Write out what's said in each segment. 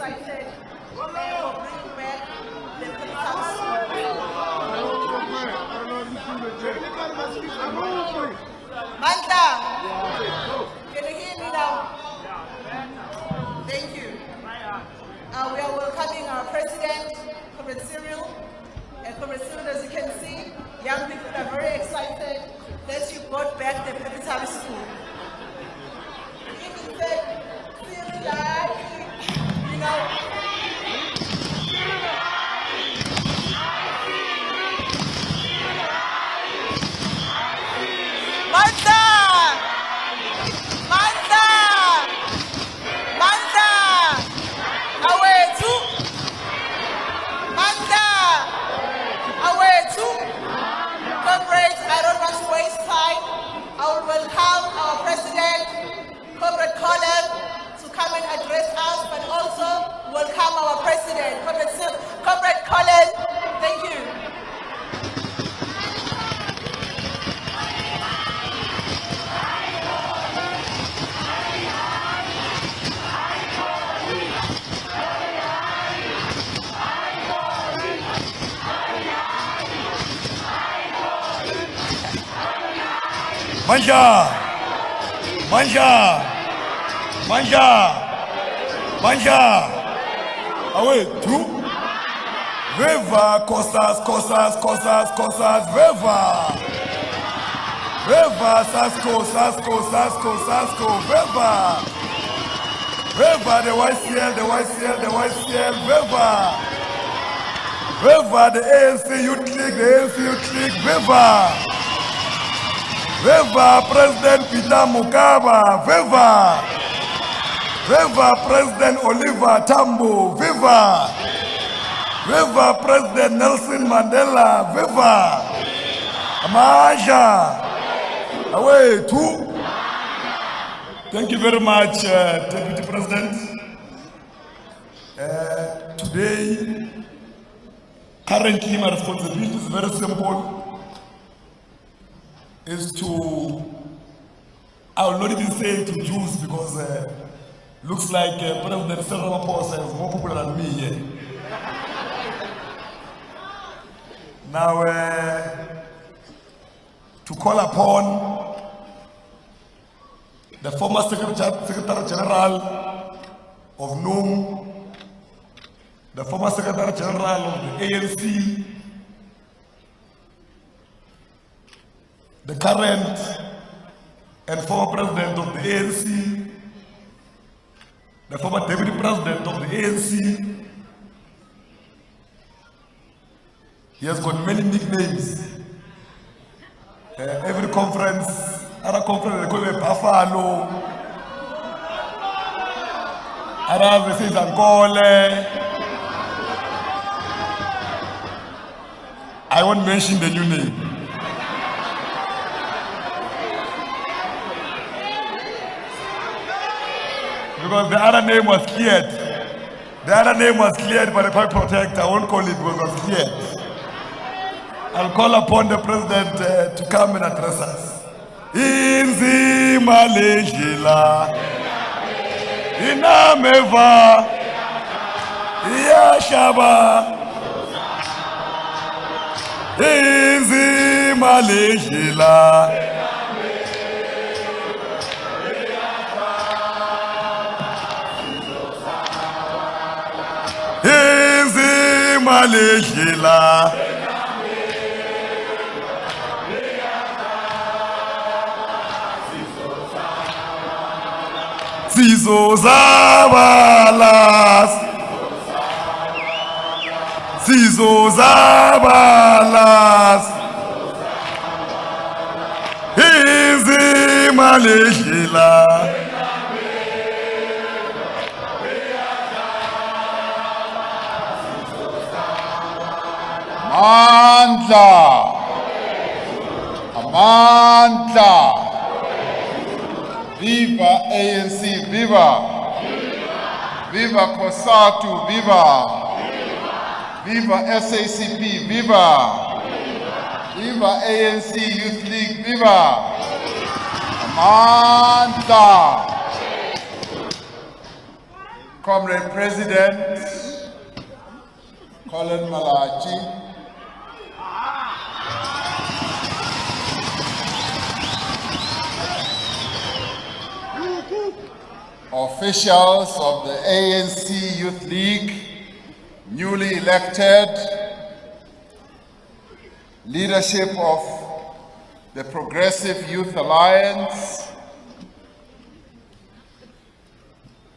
excited for bringing back the Manta, can you hear me now? Thank you. We are welcoming our President, Comrade Cyril. And Comrade Cyril, as you can see, young people are very excited that you got back the preparatory school. Even said, Cyril, you know. Manta! Manta! Manta! Away two! Manta! Away two! Comrades, I don't want to waste time. I will welcome our President, Comrade Colin, to come and address us, but also welcome our President, Comrade Colin. Thank you. Manja! Manja! Manja! Manja! Away, two. Veva, cosas, cosas, cosas, cosas, veva! Veva, sasco, sasco, sasco, sasco, veva! Veva, the YCL, the YCL, the YCL, veva! Veva, the ANC Youth League, the ANC Youth League, veva! Viva President Peter Mukaba, viva! Viva President Oliver Tambo, viva! Viva President Nelson Mandela, viva! Amaja! Away, two. Thank you very much, Deputy President. Today, currently my responsibility is very simple. Is to, I will not even say to Jews because looks like President Cyril Ramaphosa is more popular than me here. Now, to call upon the former Secretary General of NUM, the former Secretary General of the ANC, the current and former president of the ANC, the former deputy president of the ANC. He has got many nicknames. Every conference, other conference they call him Buffalo, others they say Zankole. I won't mention the new name. Because the other name was cleared. The other name was cleared by the public protector. I won't call it because it was cleared. I'll call upon the president to come and address us. Inzi Malaysia, Inameva, Yashaba, Inzi Malaysia. Malaysia, Sizo Zabalas, Sizo Zabalas, Easy Malaysia. Amandla, Amandla, viva ANC, viva, viva COSATU, viva, viva SACP, viva, viva ANC Youth League, viva, Amandla. Comrade President Colin Malachi, officials of the ANC Youth League, newly elected, leadership of the Progressive Youth Alliance,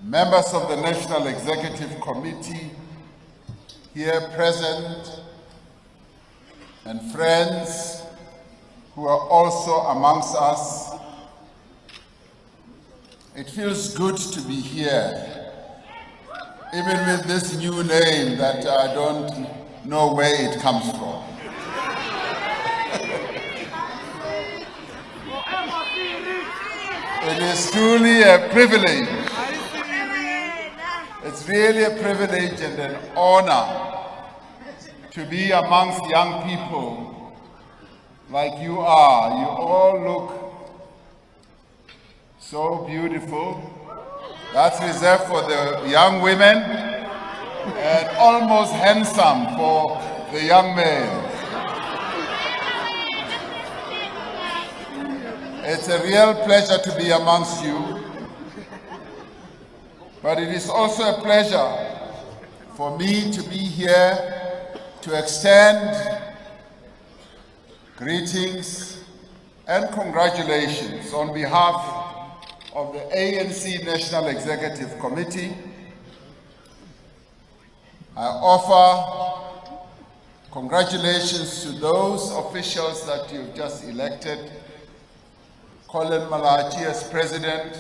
members of the National Executive Committee here present, and friends who are also amongst us. It feels good to be here, even with this new name that I don't know where it comes from. It is truly a privilege. It's really a privilege and an honor to be amongst young people like you are. You all look so beautiful. That's reserved for the young women and almost handsome for the young men. It's a real pleasure to be amongst you, but it is also a pleasure for me to be here to extend greetings and congratulations on behalf of the ANC National Executive Committee. I offer congratulations to those officials that you've just elected. Colin Malachi as President,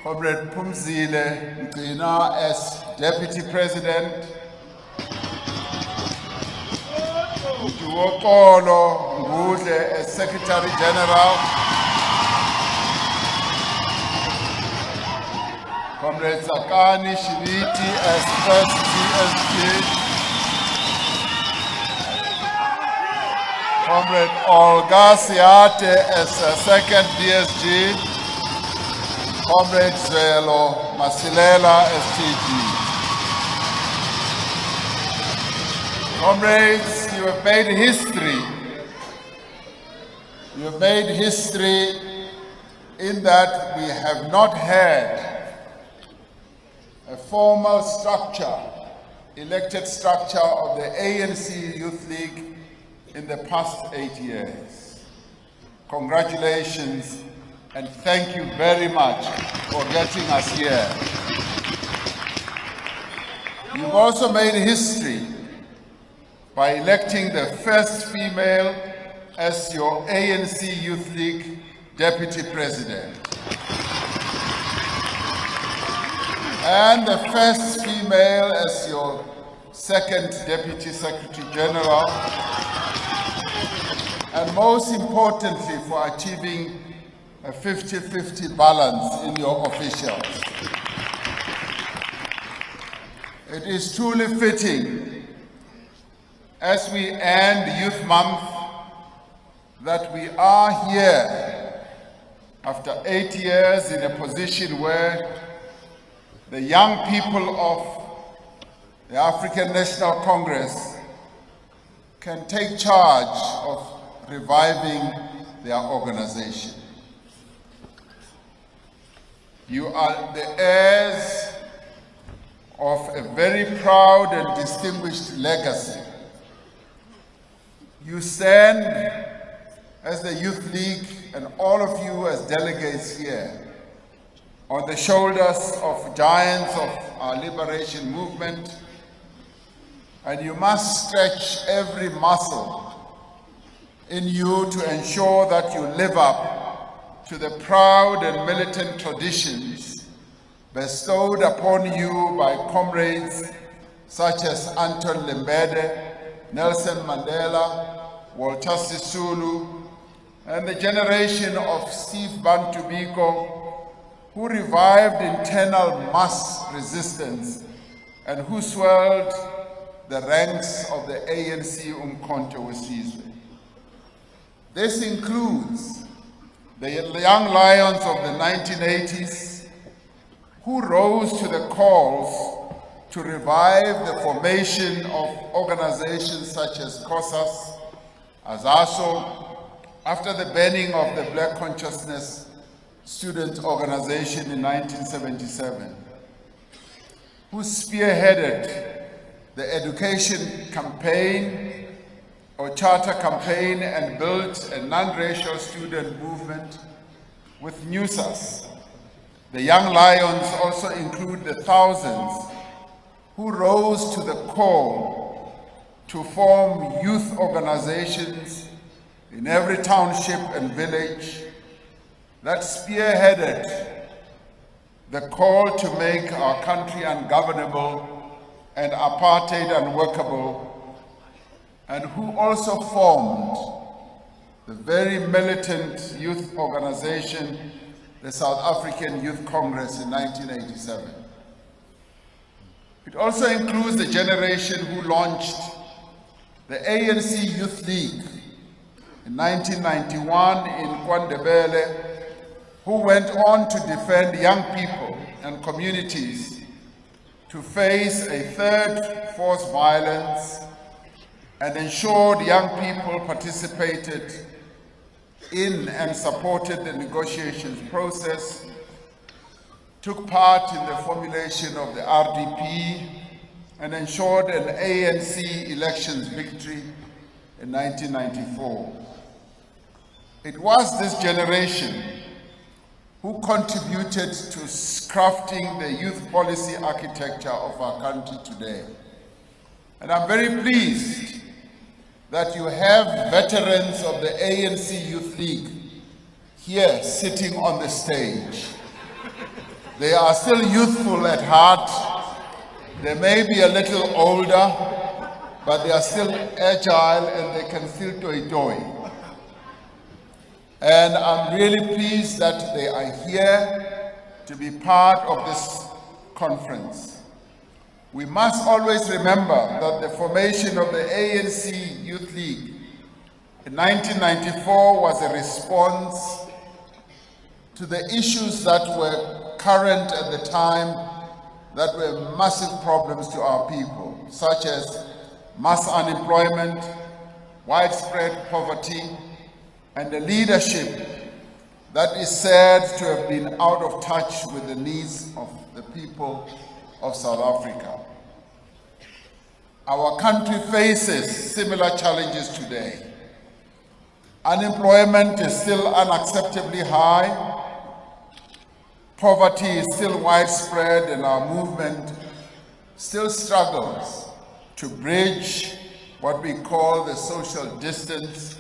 Comrade Phumzile Mgcina as Deputy President, Ntuwokolo Ngudle as Secretary General, Comrade Zakani Shiviti as First DSG, Comrade Olga Siate as Second DSG, Comrade Zwelo Masilela as TG. Comrades, you have made history. You have made history in that we have not had a formal structure, elected structure of the ANC Youth League in the past 8 years. Congratulations and thank you very much for getting us here. You've also made history by electing the first female as your ANC Youth League Deputy President and the first female as your second Deputy Secretary General, and most importantly for achieving a 50-50 balance in your officials. It is truly fitting as we end Youth Month that we are here after 8 years in a position where the young people of the African National Congress can take charge of reviving their organization. You are the heirs of a very proud and distinguished legacy. You stand as the Youth League and all of you as delegates here on the shoulders of giants of our liberation movement, and you must stretch every muscle in you to ensure that you live up to the proud and militant traditions bestowed upon you by comrades such as Anton Lembede, Nelson Mandela, Walter Sisulu, and the generation of Steve Bantu Biko, who revived internal mass resistance and who swelled the ranks of the ANC Umkhonto weSizwe. This includes the young lions of the 1980s, who rose to the calls to revive the formation of organizations such as COSAS, AZASO, after the banning of the Black Consciousness Student Organization in 1977, who spearheaded the education campaign or charter campaign and built a non-racial student movement with NUSAS. The Young Lions also include the thousands who rose to the call to form youth organizations in every township and village that spearheaded the call to make our country ungovernable and apartheid unworkable, and who also formed the very militant youth organization, the South African Youth Congress in 1987. It also includes the generation who launched the ANC Youth League in 1991 in KwaNdebele, who went on to defend young people and communities to face a third force violence and ensured young people participated in and supported the negotiations process, took part in the formulation of the RDP, and ensured an ANC elections victory in 1994. It was this generation who contributed to crafting the youth policy architecture of our country today. And I'm very pleased that you have veterans of the ANC Youth League here sitting on the stage. They are still youthful at heart. They may be a little older, but they are still agile and they can still toy. And I'm really pleased that they are here to be part of this conference. We must always remember that the formation of the ANC Youth League in 1994 was a response to the issues that were current at the time that were massive problems to our people, such as mass unemployment, widespread poverty, and a leadership that is said to have been out of touch with the needs of the people of South Africa. Our country faces similar challenges today. Unemployment is still unacceptably high. Poverty is still widespread, and our movement still struggles to bridge what we call the social distance.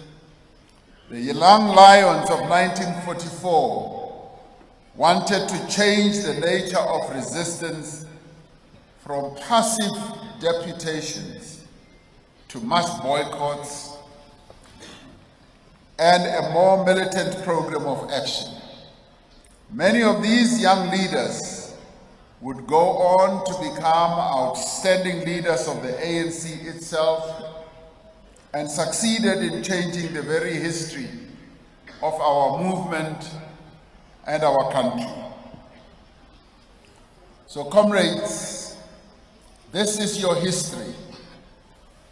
The Young Lions of 1944 wanted to change the nature of resistance from passive deputations to mass boycotts and a more militant program of action. Many of these young leaders would go on to become outstanding leaders of the ANC itself and succeeded in changing the very history of our movement and our country. So comrades, this is your history.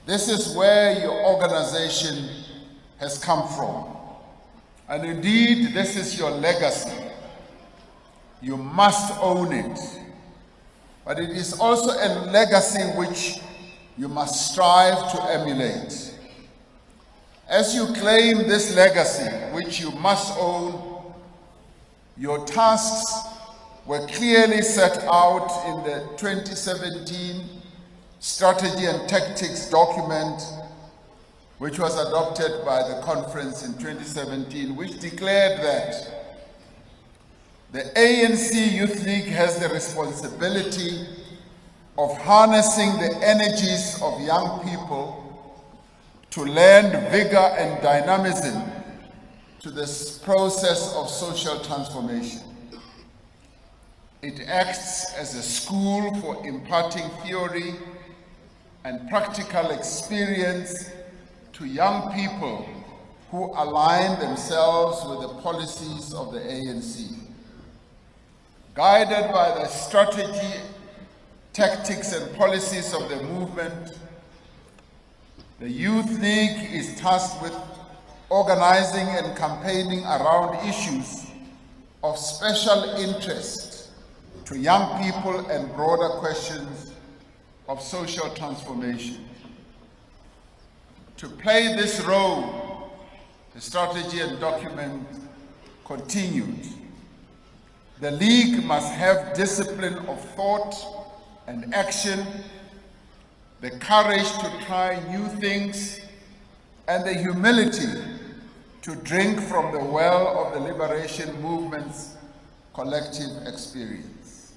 This is where your organization has come from. And indeed, this is your legacy. You must own it. But it is also a legacy which you must strive to emulate. As you claim this legacy, which you must own, your tasks were clearly set out in the 2017 Strategy and Tactics document, which was adopted by the conference in 2017, which declared that the ANC Youth League has the responsibility of harnessing the energies of young people to lend vigor and dynamism to this process of social transformation. It acts as a school for imparting theory and practical experience to young people who align themselves with the policies of the ANC. Guided by the strategy, tactics, and policies of the movement, the Youth League is tasked with organizing and campaigning around issues of special interest to young people and broader questions of social transformation. To play this role, the strategy and document continued. The League must have discipline of thought and action, the courage to try new things, and the humility to drink from the well of the liberation movement's collective experience.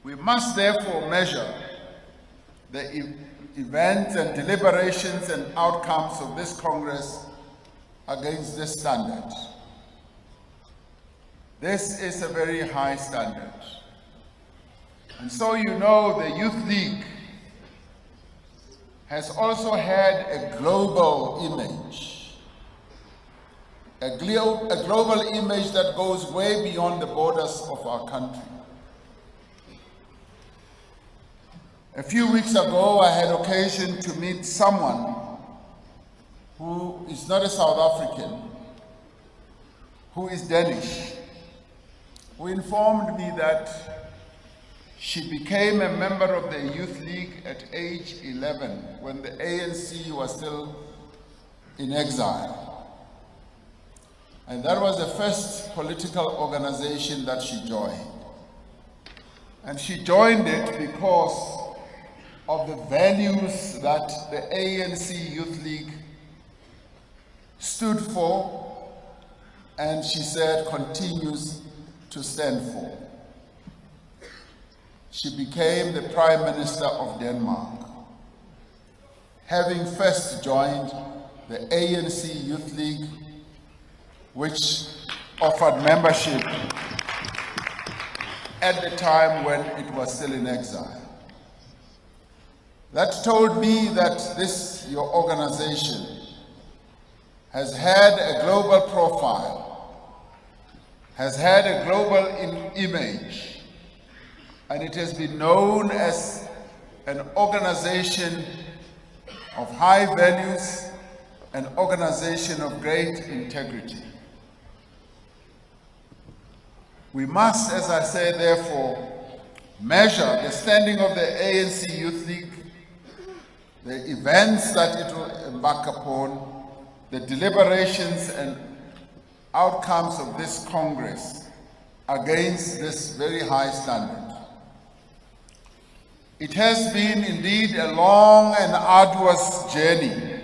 We must therefore measure the events and deliberations and outcomes of this Congress against this standard. This is a very high standard. And so you know the Youth League has also had a global image. A global image that goes way beyond the borders of our country. A few weeks ago, I had occasion to meet someone who is not a South African, who is Danish, who informed me that she became a member of the Youth League at age 11 when the ANC was still in exile. And that was the first political organization that she joined. And she joined it because of the values that the ANC Youth League stood for, and she said continues to stand for. She became the Prime Minister of Denmark, having first joined the ANC Youth League, which offered membership at the time when it was still in exile. That told me that this, your organization, has had a global profile, has had a global image, and it has been known as an organization of high values, an organization of great integrity. We must, as I say, therefore, measure the standing of the ANC Youth League, the events that it will embark upon, the deliberations and outcomes of this Congress against this very high standard. It has been indeed a long and arduous journey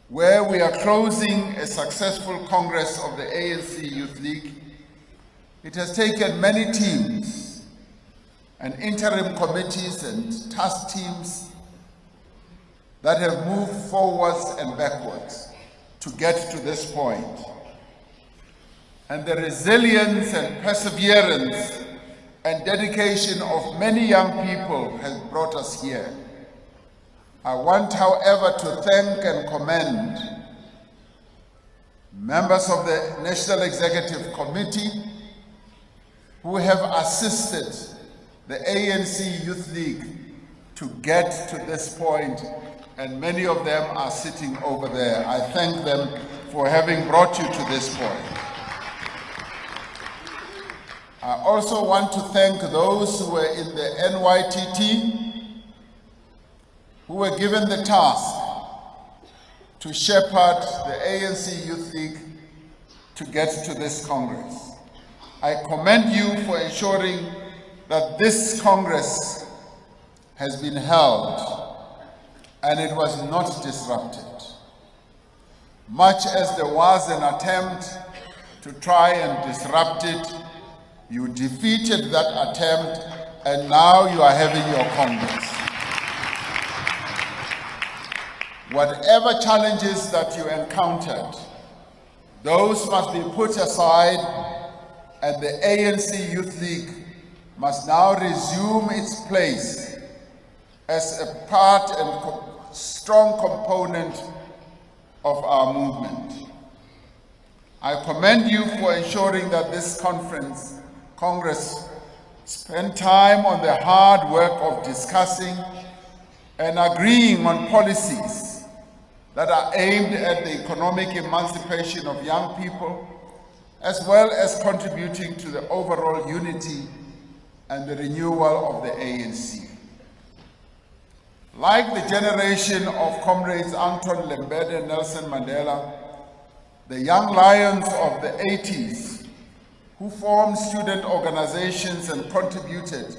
where we are closing a successful Congress of the ANC Youth League. It has taken many teams and interim committees and task teams that have moved forwards and backwards to get to this point. And the resilience and perseverance and dedication of many young people has brought us here. I want, however, to thank and commend members of the National Executive Committee who have assisted the ANC Youth League to get to this point, and many of them are sitting over there. I thank them for having brought you to this point. I also want to thank those who were in the NYTT, who were given the task to shepherd the ANC Youth League to get to this Congress. I commend you for ensuring that this Congress has been held and it was not disrupted. Much as there was an attempt to try and disrupt it, you defeated that attempt, and now you are having your Congress. Whatever challenges that you encountered, those must be put aside, and the ANC Youth League must now resume its place as a part and strong component of our movement. I commend you for ensuring that this Congress spend time on the hard work of discussing and agreeing on policies that are aimed at the economic emancipation of young people, as well as contributing to the overall unity and the renewal of the ANC. Like the generation of comrades Anton Lembede and Nelson Mandela, the young lions of the 80s who formed student organizations and contributed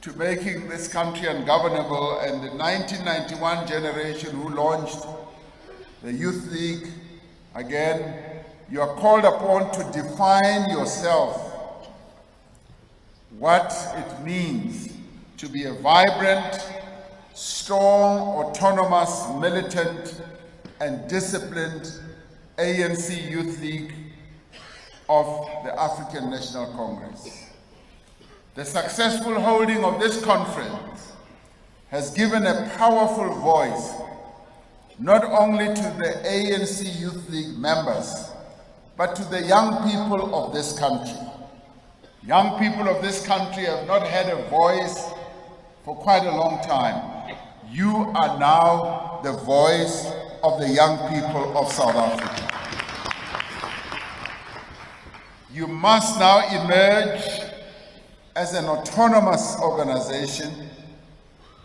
to making this country ungovernable, and the 1991 generation who launched the Youth League, again, you are called upon to define yourself, what it means to be a vibrant, strong, autonomous, militant, and disciplined ANC Youth League of the African National Congress. The successful holding of this conference has given a powerful voice not only to the ANC Youth League members, but to the young people of this country. Young people of this country have not had a voice for quite a long time. You are now the voice of the young people of South Africa. You must now emerge as an autonomous organization,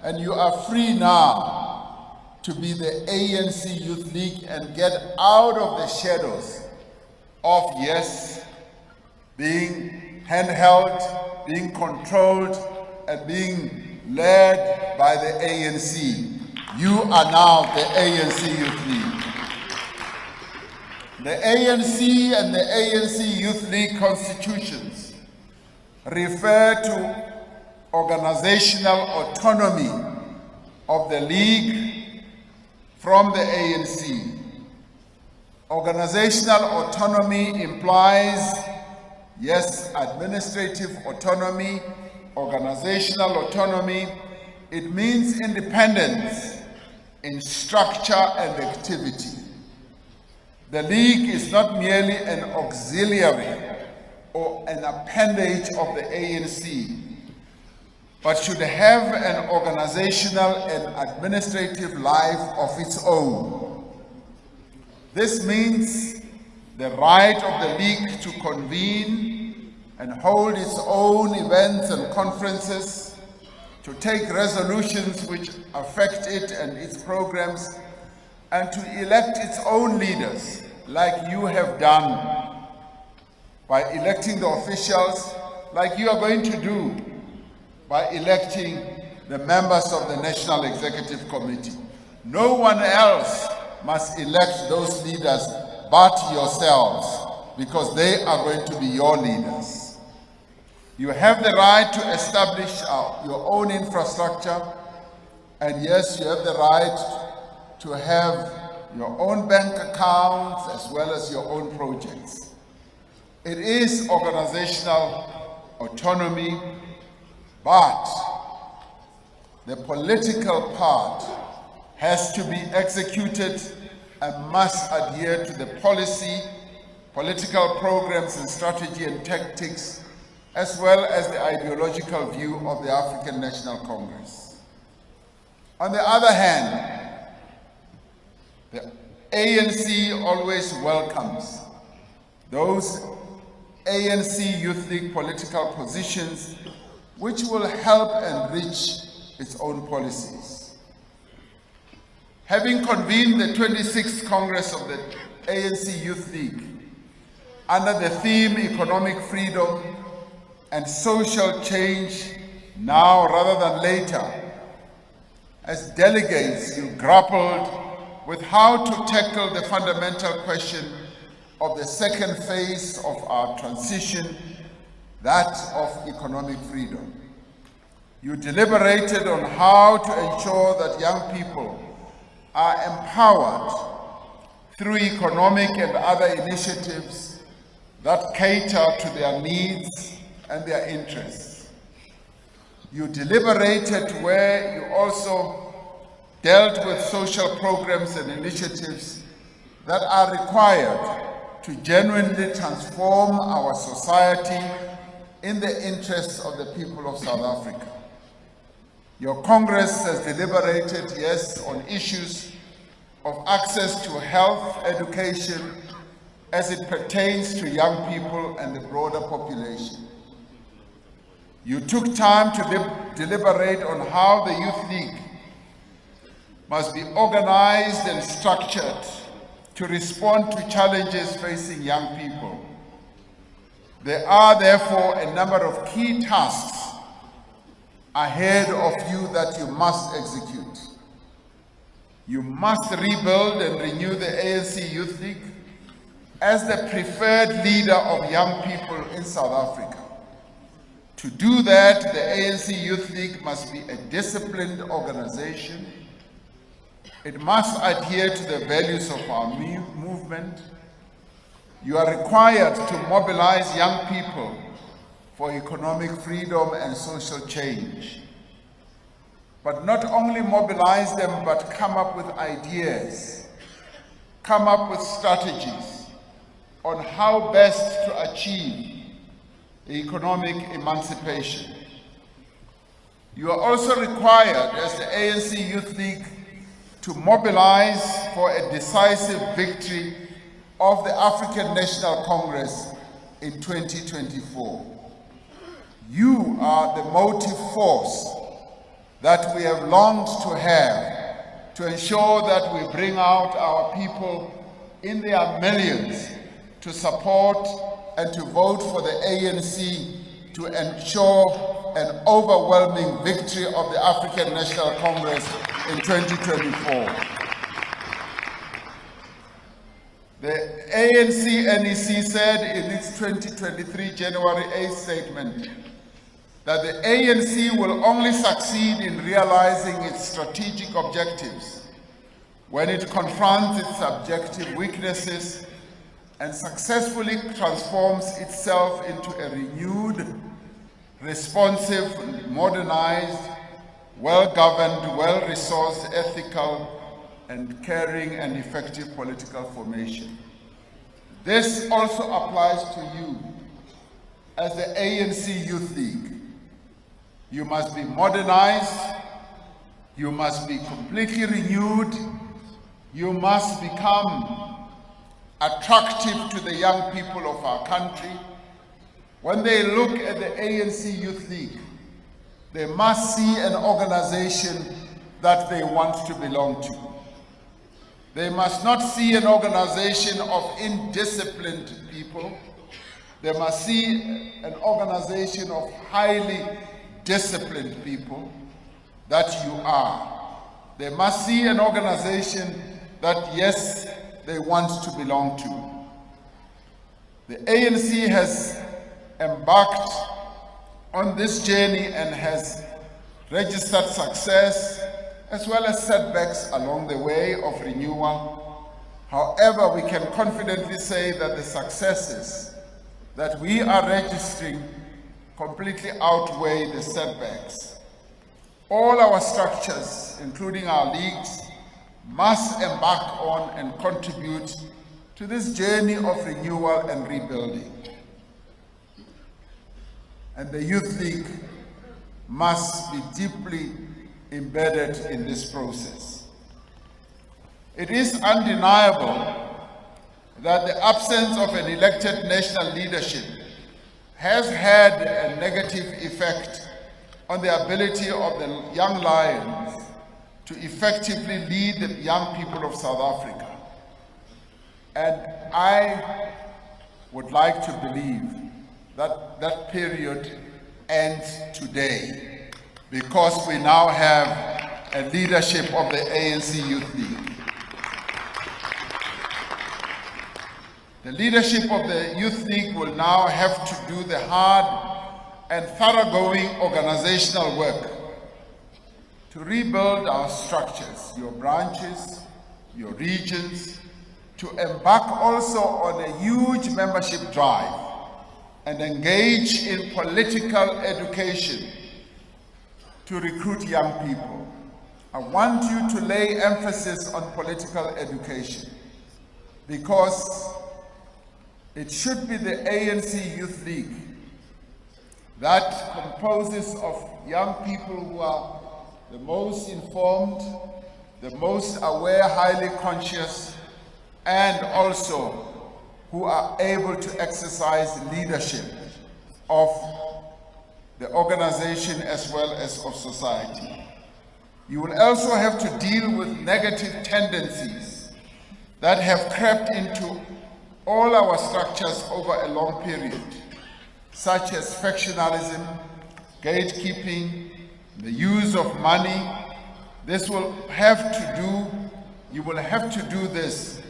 and you are free now to be the ANC Youth League and get out of the shadows of, yes, being handheld, being controlled, and being led by the ANC. You are now the ANC Youth League. The ANC and the ANC Youth League constitutions refer to organizational autonomy of the League from the ANC. Organizational autonomy implies, yes, administrative autonomy, organizational autonomy. It means independence in structure and activity. The League is not merely an auxiliary or an appendage of the ANC, but should have an organizational and administrative life of its own. This means the right of the League to convene and hold its own events and conferences, to take resolutions which affect it and its programs, and to elect its own leaders, like you have done, by electing the officials, like you are going to do by electing the members of the National Executive Committee. No one else must elect those leaders but yourselves, because they are going to be your leaders. You have the right to establish your own infrastructure, and yes, you have the right to have your own bank accounts as well as your own projects. It is organizational autonomy, but the political part has to be executed and must adhere to the policy, political programs and strategy and tactics, as well as the ideological view of the African National Congress. On the other hand, the ANC always welcomes those ANC Youth League political positions which will help enrich its own policies. Having convened the 26th Congress of the ANC Youth League under the theme Economic Freedom and Social Change, now rather than later, as delegates you grappled with how to tackle the fundamental question of the second phase of our transition, that of economic freedom. You deliberated on how to ensure that young people are empowered through economic and other initiatives that cater to their needs and their interests. You deliberated where you also dealt with social programs and initiatives that are required to genuinely transform our society in the interests of the people of South Africa. Your Congress has deliberated, yes, on issues of access to health, education, as it pertains to young people and the broader population. You took time to deliberate on how the Youth League must be organized and structured to respond to challenges facing young people. There are therefore a number of key tasks ahead of you that you must execute. You must rebuild and renew the ANC Youth League as the preferred leader of young people in South Africa. To do that, the ANC Youth League must be a disciplined organization. It must adhere to the values of our movement. You are required to mobilize young people for economic freedom and social change. But not only mobilize them, but come up with ideas, come up with strategies on how best to achieve economic emancipation. You are also required as the ANC Youth League to mobilize for a decisive victory of the African National Congress in 2024. You are the motive force that we have longed to have to ensure that we bring out our people in their millions to support and to vote for the ANC to ensure an overwhelming victory of the African National Congress in 2024. The ANC NEC said in its 2023 January 8 statement that the ANC will only succeed in realizing its strategic objectives when it confronts its subjective weaknesses and successfully transforms itself into a renewed, responsive, modernized, well-governed, well-resourced, ethical, and caring and effective political formation. This also applies to you as the ANC Youth League. You must be modernized, you must be completely renewed, you must become attractive to the young people of our country. When they look at the ANC Youth League, they must see an organization that they want to belong to. They must not see an organization of indisciplined people. They must see an organization of highly disciplined people that you are. They must see an organization that, yes, they want to belong to. The ANC has embarked on this journey and has registered success as well as setbacks along the way of renewal. However, we can confidently say that the successes that we are registering completely outweigh the setbacks. All our structures, including our leagues, must embark on and contribute to this journey of renewal and rebuilding. And the Youth League must be deeply embedded in this process. It is undeniable that the absence of an elected national leadership has had a negative effect on the ability of the young lions to effectively lead the young people of South Africa. And I would like to believe that that period ends today, because we now have a leadership of the ANC Youth League. The leadership of the Youth League will now have to do the hard and thoroughgoing organizational work to rebuild our structures, your branches, your regions, to embark also on a huge membership drive and engage in political education to recruit young people. I want you to lay emphasis on political education, because It should be the ANC Youth League that composes of young people who are the most informed, the most aware, highly conscious, and also who are able to exercise leadership of the organization as well as of society. You will also have to deal with negative tendencies that have crept into all our structures over a long period, such as factionalism, gatekeeping, the use of money. You will have to do this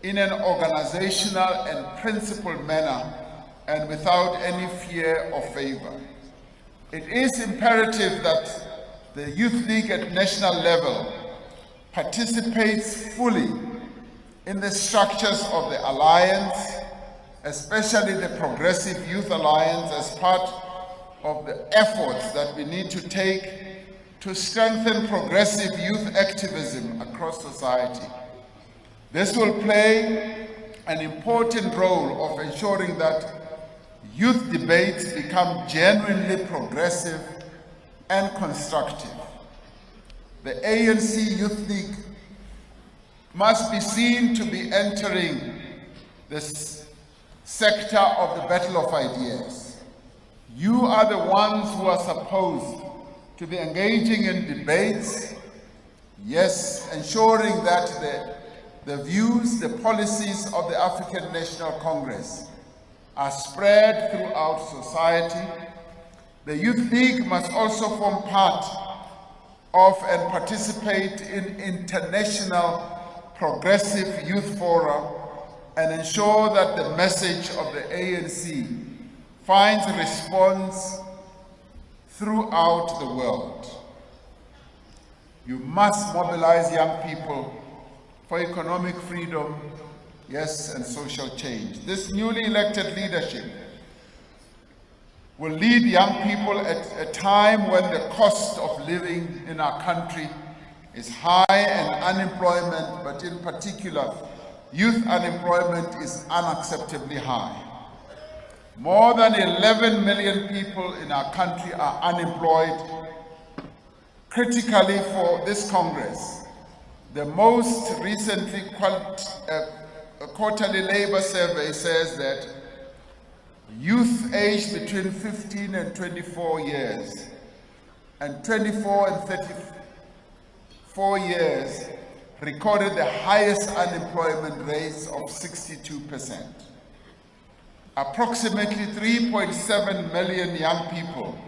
in an organizational and principled manner and without any fear or favor. It is imperative that the Youth League at national level participates fully in the structures of the Alliance, especially the Progressive Youth Alliance, as part of the efforts that we need to take to strengthen progressive youth activism across society. This will play an important role of ensuring that youth debates become genuinely progressive and constructive. The ANC Youth League must be seen to be entering this sector of the battle of ideas. You are the ones who are supposed to be engaging in debates, yes, ensuring that the views, the policies of the African National Congress are spread throughout society. The Youth League must also form part of and participate in international progressive youth fora and ensure that the message of the ANC finds response throughout the world. You must mobilize young people for economic freedom, yes, and social change. This newly elected leadership will lead young people at a time when the cost of living in our country is high and unemployment, but in particular, youth unemployment is unacceptably high. More than 11 million people in our country are unemployed. Critically for this Congress, the most recently quarterly labor survey says that youth aged between 15 and 24 years and 24 and 34 years recorded the highest unemployment rates of 62%. Approximately 3.7 million young people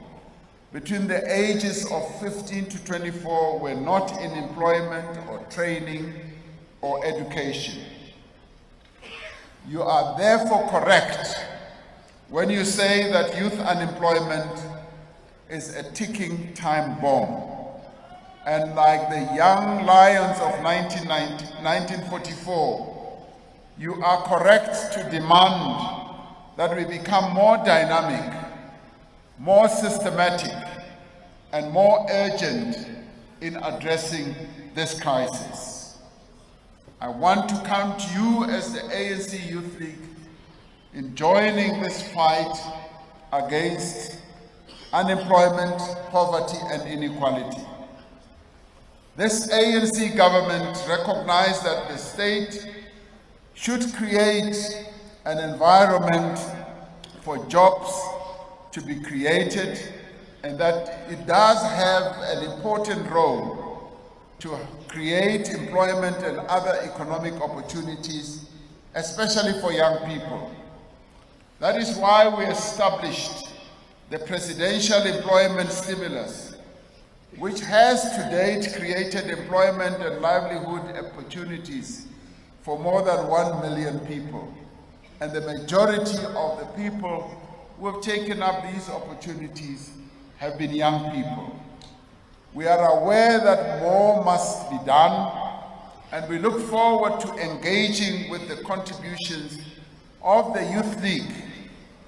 between the ages of 15 to 24 were not in employment or training or education. You are therefore correct when you say that youth unemployment is a ticking time bomb. And like the young lions of 1944, you are correct to demand that we become more dynamic, more systematic, and more urgent in addressing this crisis. I want to count you as the ANC Youth League in joining this fight against unemployment, poverty, and inequality. This ANC government recognized that the state should create an environment for jobs to be created, and that it does have an important role to create employment and other economic opportunities, especially for young people. That is why we established the Presidential Employment Stimulus, which has to date created employment and livelihood opportunities for more than 1 million people. And the majority of the people who have taken up these opportunities have been young people. We are aware that more must be done, and we look forward to engaging with the contributions of the Youth League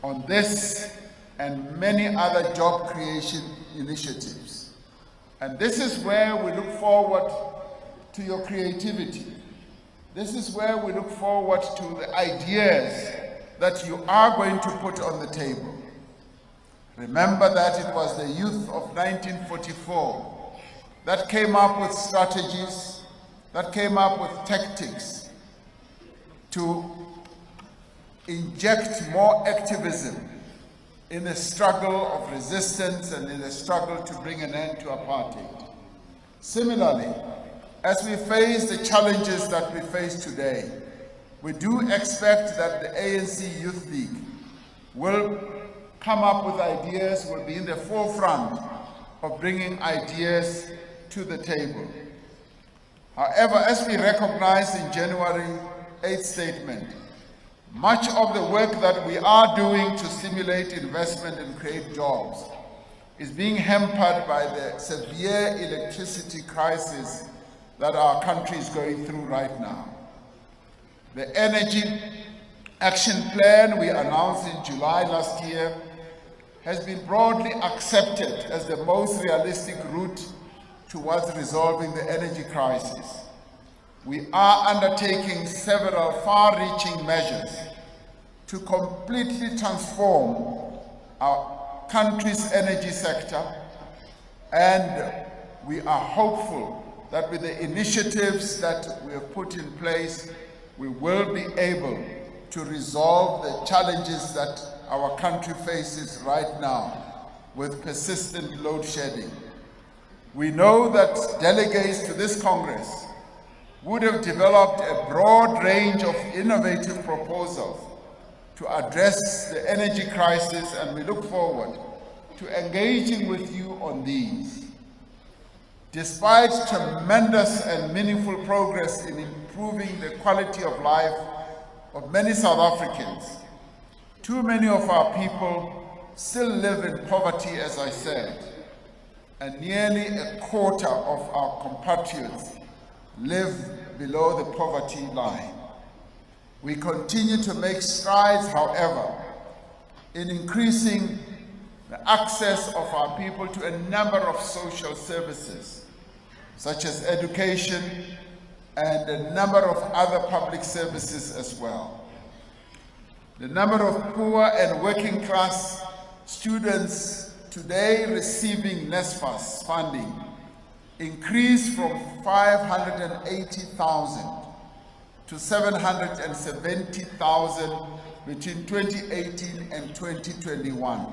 on this and many other job creation initiatives. And this is where we look forward to your creativity. This is where we look forward to the ideas that you are going to put on the table. Remember that it was the youth of 1944 that came up with strategies, that came up with tactics to inject more activism in the struggle of resistance and in the struggle to bring an end to apartheid. Similarly, as we face the challenges that we face today, we do expect that the ANC Youth League will come up with ideas, will be in the forefront of bringing ideas to the table. However, as we recognized in January 8th statement, much of the work that we are doing to stimulate investment and create jobs is being hampered by the severe electricity crisis that our country is going through right now. The Energy Action Plan we announced in July last year has been broadly accepted as the most realistic route towards resolving the energy crisis. We are undertaking several far-reaching measures to completely transform our country's energy sector, and we are hopeful that with the initiatives that we have put in place, we will be able to resolve the challenges that our country faces right now with persistent load shedding. We know that delegates to this Congress would have developed a broad range of innovative proposals to address the energy crisis, and we look forward to engaging with you on these. Despite tremendous and meaningful progress in improving the quality of life of many South Africans, too many of our people still live in poverty, as I said, and nearly a quarter of our compatriots live below the poverty line. We continue to make strides, however, in increasing the access of our people to a number of social services, such as education and a number of other public services as well. The number of poor and working class students today receiving NSFAS funding increased from 580,000 to 770,000 between 2018 and 2021.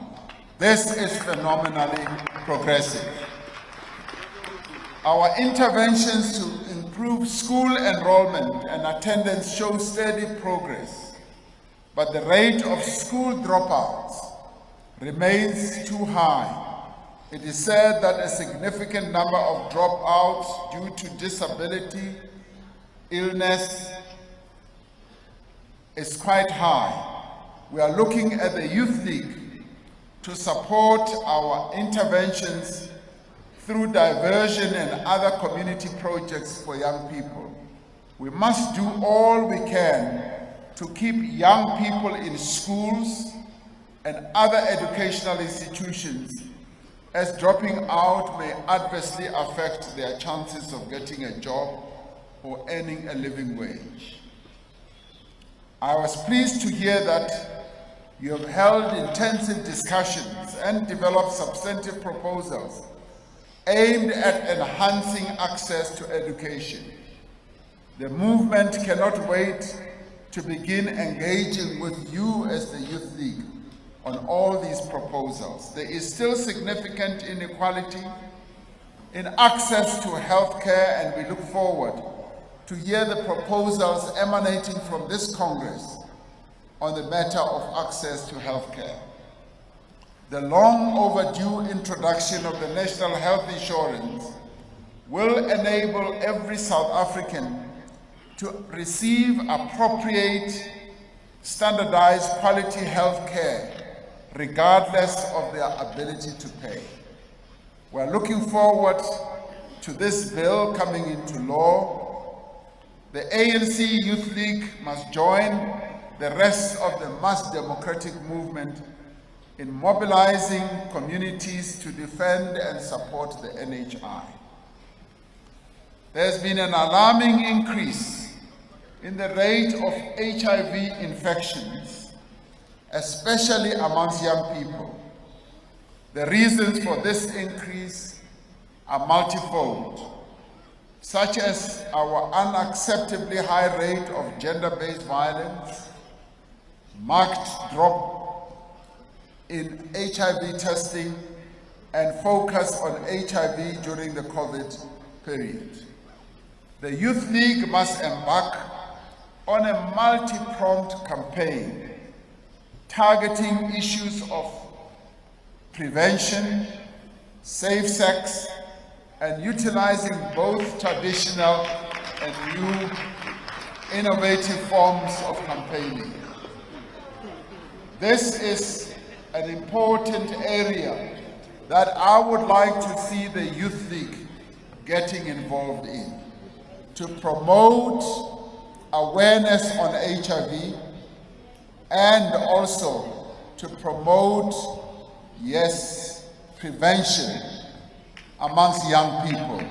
This is phenomenally progressive. Our interventions to improve school enrollment and attendance show steady progress, but the rate of school dropouts remains too high. It is said that a significant number of dropouts due to disability, illness, is quite high. We are looking at the Youth League to support our interventions through diversion and other community projects for young people. We must do all we can to keep young people in schools and other educational institutions, as dropping out may adversely affect their chances of getting a job or earning a living wage. I was pleased to hear that you have held intensive discussions and developed substantive proposals aimed at enhancing access to education. The movement cannot wait to begin engaging with you as the Youth League on all these proposals. There is still significant inequality in access to healthcare, and we look forward to hear the proposals emanating from this Congress on the matter of access to healthcare. The long overdue introduction of the National Health Insurance will enable every South African to receive appropriate, standardized quality health care, regardless of their ability to pay. We're looking forward to this bill coming into law. The ANC Youth League must join the rest of the mass democratic movement in mobilizing communities to defend and support the NHI. There's been an alarming increase in the rate of HIV infections especially amongst young people. The reasons for this increase are multifold, such as our unacceptably high rate of gender-based violence, marked drop in HIV testing, and focus on HIV during the COVID period. The Youth League must embark on a multi-pronged campaign targeting issues of prevention, safe sex, and utilizing both traditional and new innovative forms of campaigning. This is an important area that I would like to see the Youth League getting involved in, to promote awareness on HIV and also to promote, yes, prevention amongst young people.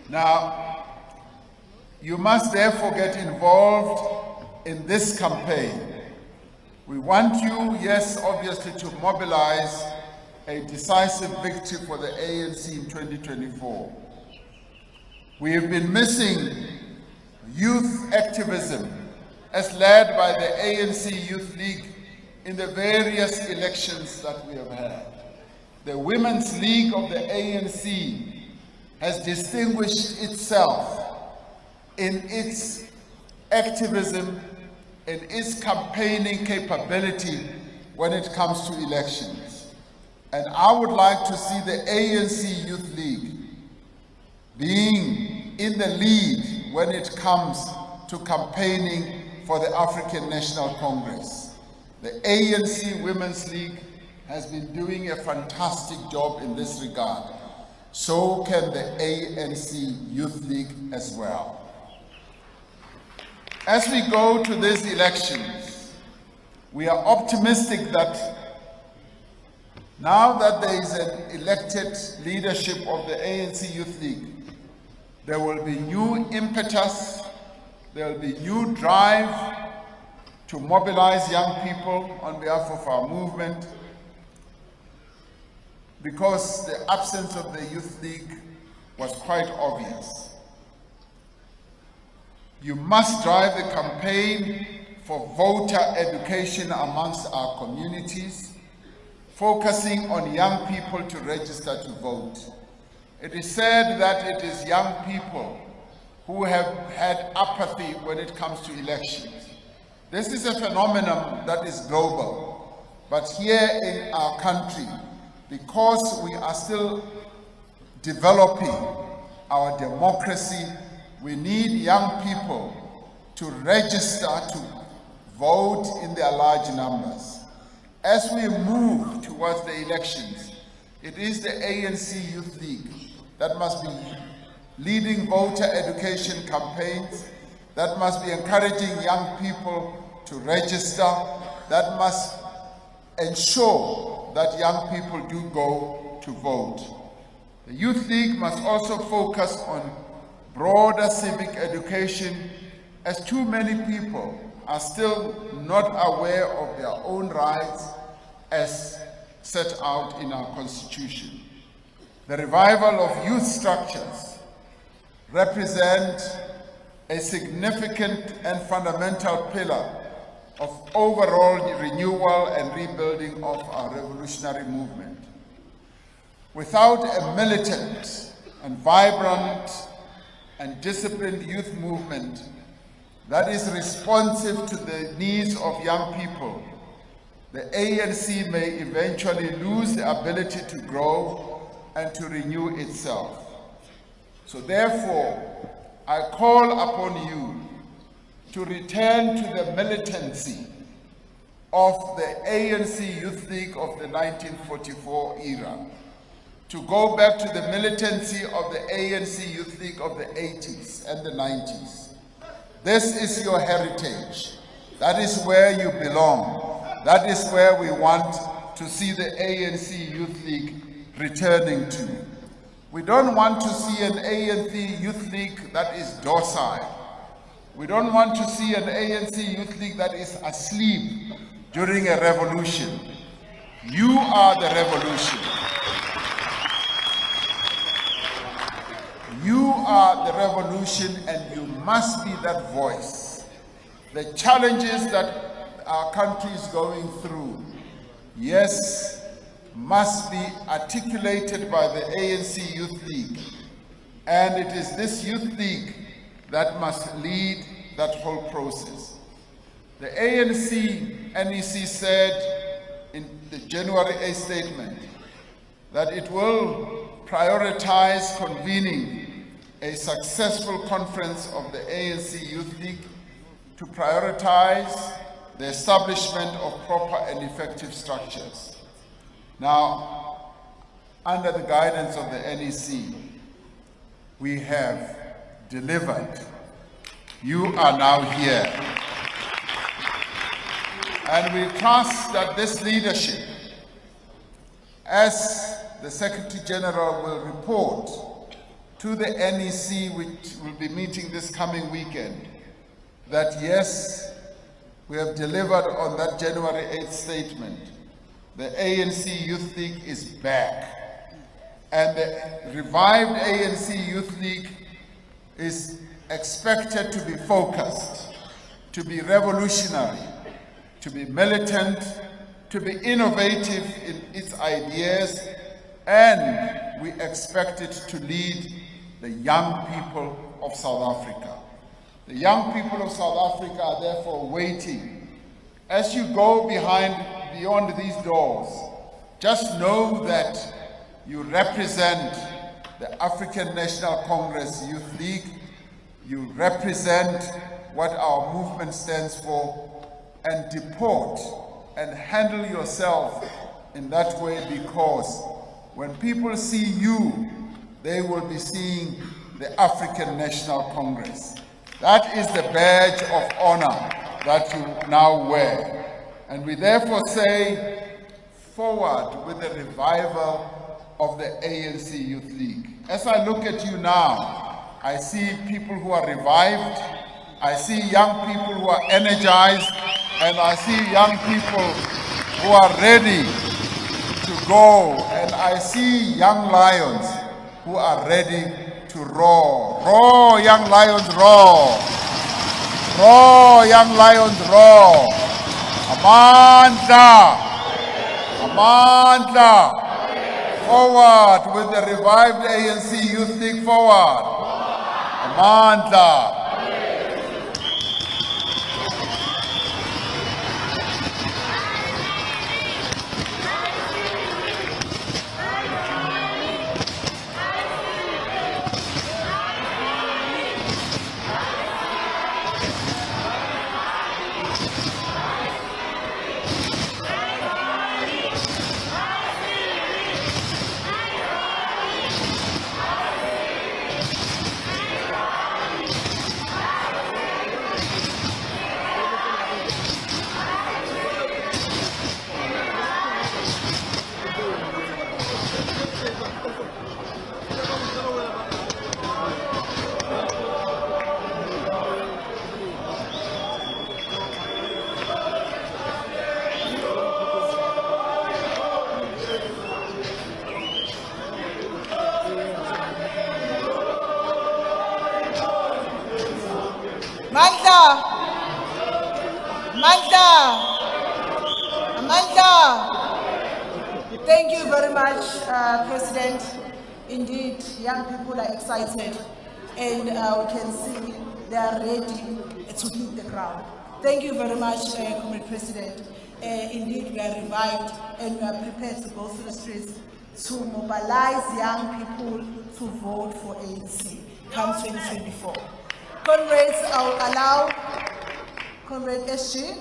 Now, you must therefore get involved in this campaign. We want you, yes, obviously, to mobilize a decisive victory for the ANC in 2024. We have been missing youth activism as led by the ANC Youth League in the various elections that we have had. The Women's League of the ANC has distinguished itself in its activism, in its campaigning capability when it comes to elections. And I would like to see the ANC Youth League being in the lead when it comes to campaigning for the African National Congress. The ANC Women's League has been doing a fantastic job in this regard. So can the ANC Youth League as well. As we go to these elections, we are optimistic that now that there is an elected leadership of the ANC Youth League, there will be new impetus, there will be new drive to mobilize young people on behalf of our movement, because the absence of the Youth League was quite obvious. You must drive the campaign for voter education amongst our communities, focusing on young people to register to vote. It is said that it is young people who have had apathy when it comes to elections. This is a phenomenon that is global, but here in our country, because we are still developing our democracy, we need young people to register to vote in their large numbers. As we move towards the elections, it is the ANC Youth League that must be leading voter education campaigns, that must be encouraging young people to register, that must ensure that young people do go to vote. The Youth League must also focus on broader civic education, as too many people are still not aware of their own rights as set out in our Constitution. The revival of youth structures represent a significant and fundamental pillar of overall renewal and rebuilding of our revolutionary movement. Without a militant and vibrant and disciplined youth movement that is responsive to the needs of young people, the ANC may eventually lose the ability to grow and to renew itself. So therefore, I call upon you to return to the militancy of the ANC Youth League of the 1944 era, to go back to the militancy of the ANC Youth League of the 80s and the 90s. This is your heritage. That is where you belong. That is where we want to see the ANC Youth League returning to. We don't want to see an ANC Youth League that is docile. We don't want to see an ANC Youth League that is asleep during a revolution. You are the revolution. You are the revolution, and you must be that voice. The challenges that our country is going through, yes, must be articulated by the ANC Youth League. And it is this Youth League that must lead that whole process. The ANC NEC said in the January 8th statement that it will prioritize convening a successful conference of the ANC Youth League to prioritize the establishment of proper and effective structures. Now, under the guidance of the NEC, we have delivered. You are now here. And we trust that this leadership, as the Secretary General will report to the NEC, which will be meeting this coming weekend, that yes, we have delivered on that January 8th statement. The ANC Youth League is back. And the revived ANC Youth League is expected to be focused, to be revolutionary, to be militant, to be innovative in its ideas, and we expect it to lead the young people of South Africa. The young people of South Africa are therefore waiting. As you go beyond these doors, just know that you represent the African National Congress Youth League. You represent what our movement stands for, and deport and handle yourself in that way, because when people see you, they will be seeing the African National Congress. That is the badge of honor that you now wear. And we therefore say, forward with the revival of the ANC Youth League. As I look at you now, I see people who are revived, I see young people who are energized, and I see young people who are ready to go, and I see young lions who are ready to roar. Roar, young lions, roar. Roar, young lions, roar. Amandla. Amandla. Forward with the revived ANC Youth League, forward. Amandla. Thank you very much, President. Indeed, young people are excited, and we can see they are ready to hit the ground. Thank you very much, Comrade President. Indeed, we are revived and we are prepared to go through the streets to mobilize young people to vote for ANC come 2024. Comrades, I'll allow Comrade SG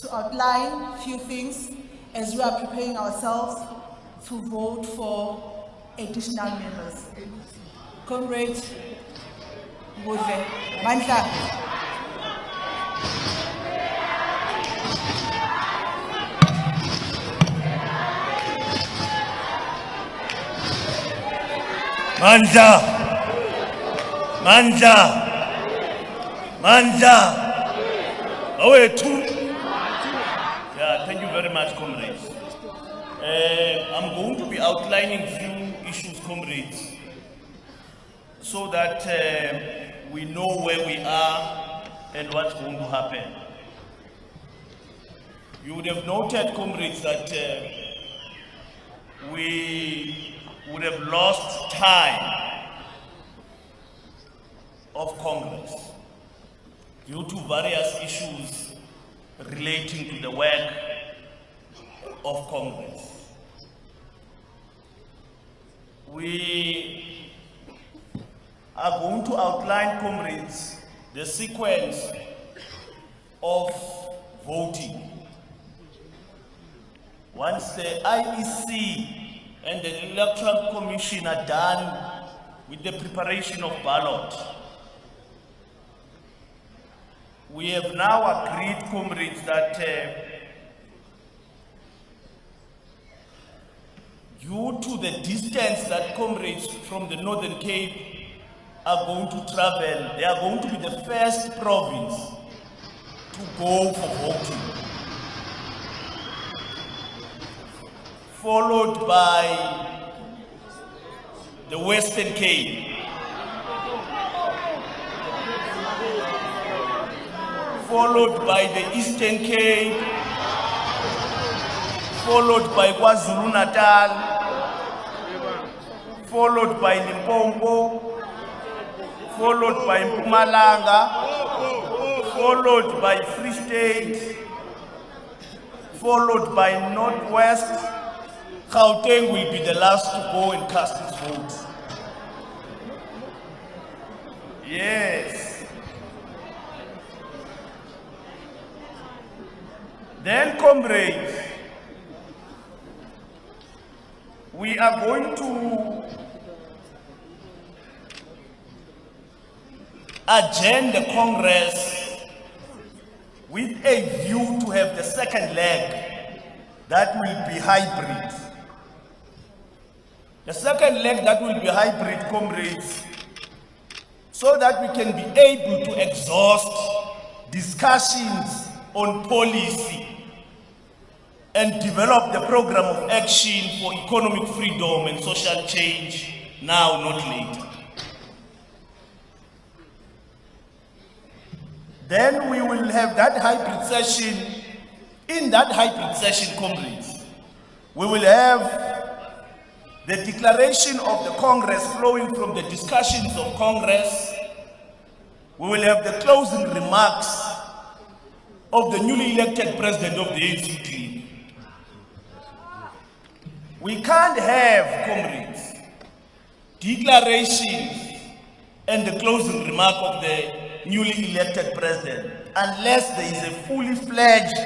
to outline a few things as we are preparing ourselves to vote for additional members. Comrade Budle, Mandla. Mandla, Mandla, Manja. Yeah, thank you very much, comrades. I'm going to be outlining few issues, comrades, so that we know where we are and what's going to happen. You would have noted, comrades, that we would have lost time of Congress due to various issues relating to the work of Congress. We are going to outline, comrades, the sequence of voting. Once the IEC and the Electoral Commission are done with the preparation of ballot, we have now agreed, comrades, that due to the distance that comrades from the Northern Cape are going to travel, they are going to be the first province to go for voting, followed by the Western Cape, followed by the Eastern Cape, followed by KwaZulu-Natal, followed by Limpopo, followed by Mpumalanga, followed by Free State, followed by Northwest. Gauteng will be the last to go and cast its vote. Yes. Then, comrades, we are going to adjourn the Congress with a view to have the second leg that will be hybrid. The second leg that will be hybrid, comrades, so that we can be able to exhaust discussions on policy and develop the program of action for economic freedom and social change now, not later. Then we will have that hybrid session. In that hybrid session, comrades, we will have the declaration of the Congress flowing from the discussions of Congress. We will have the closing remarks of the newly elected president of the ANC. We can't have, comrades, declarations and the closing remark of the newly elected president unless there is a fully fledged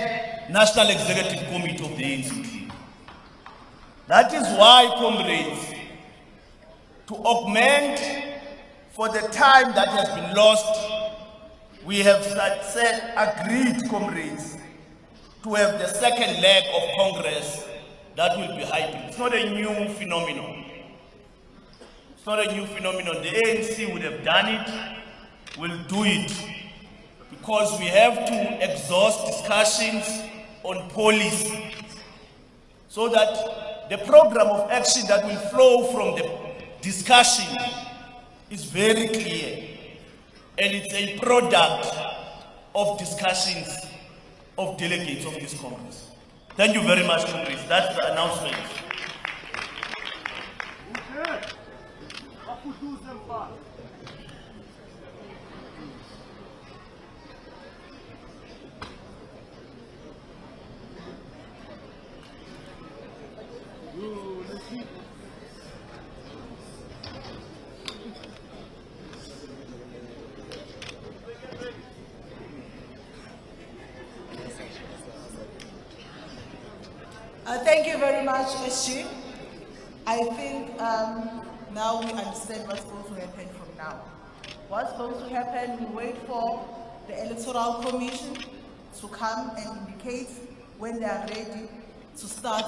National Executive Committee of the ANC. That is why, comrades, to augment for the time that has been lost, we have agreed, comrades, to have the second leg of Congress that will be hybrid. It's not a new phenomenon. It's not a new phenomenon. The ANC would have done it, will do it, because we have to exhaust discussions on policy so that the program of action that will flow from the discussion is very clear, and it's a product of discussions of delegates of this Congress. Thank you very much, comrades. That's the announcement. Thank you very much, SG. I think now we understand what's going to happen from now. What's going to happen, we wait for the Electoral Commission to come and indicate when they are ready to start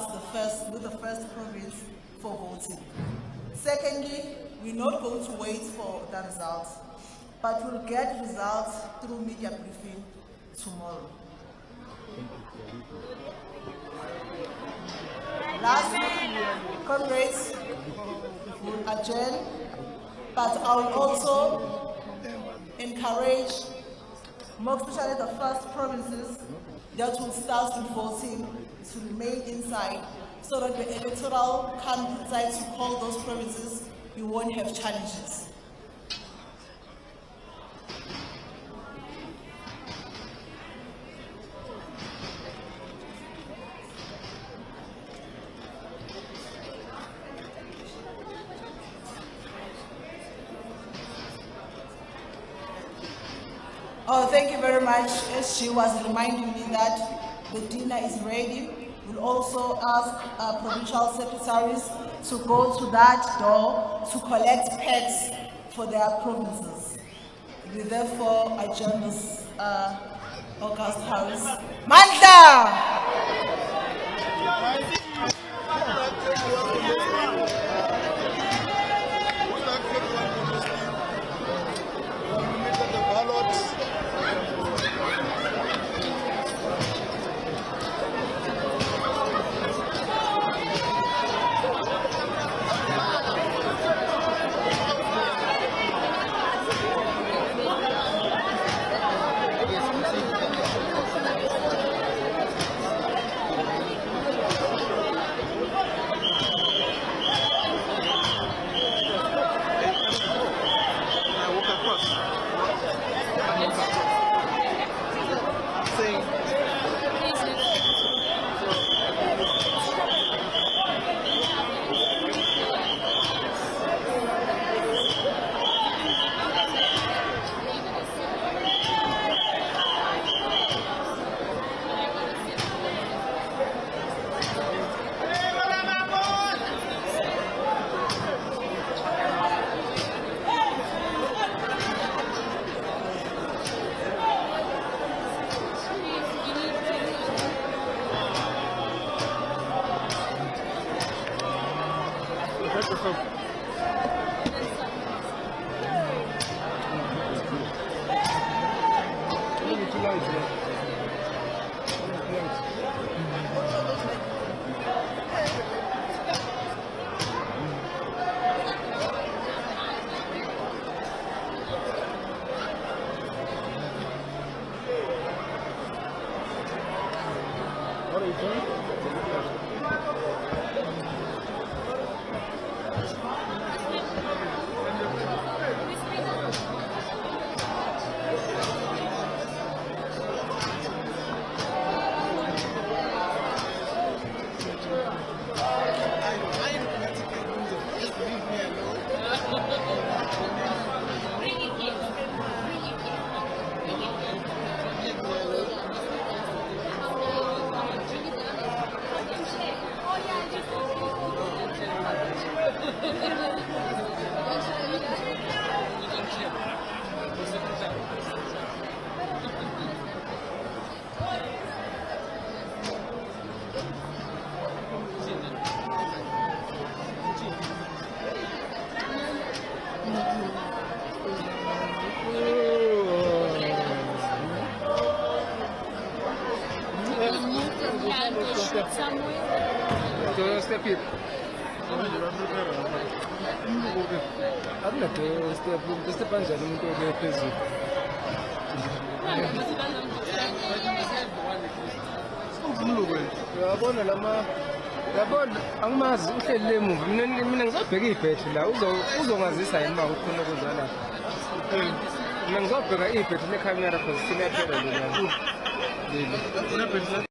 with the first province for voting. Secondly, we're not going to wait for the results. but we'll get results through media briefing tomorrow. Lastly, comrades, will adjourn, but I will also encourage, more especially the first provinces that will start with voting, to remain inside, so that the electoral comes inside to call those provinces, you won't have challenges. Oh, thank you very much. As she was reminding me that the dinner is ready, we'll also ask provincial secretaries to go to that door to collect packs for their provinces. We therefore adjourn this August House. Mandla! Yabona angimazi uhleli emuva mina ngizobheka ibhethi la uzongazisa yini uma ukhona kuzala mina ngizobheka ibhethi lekhamera because silaphela lelo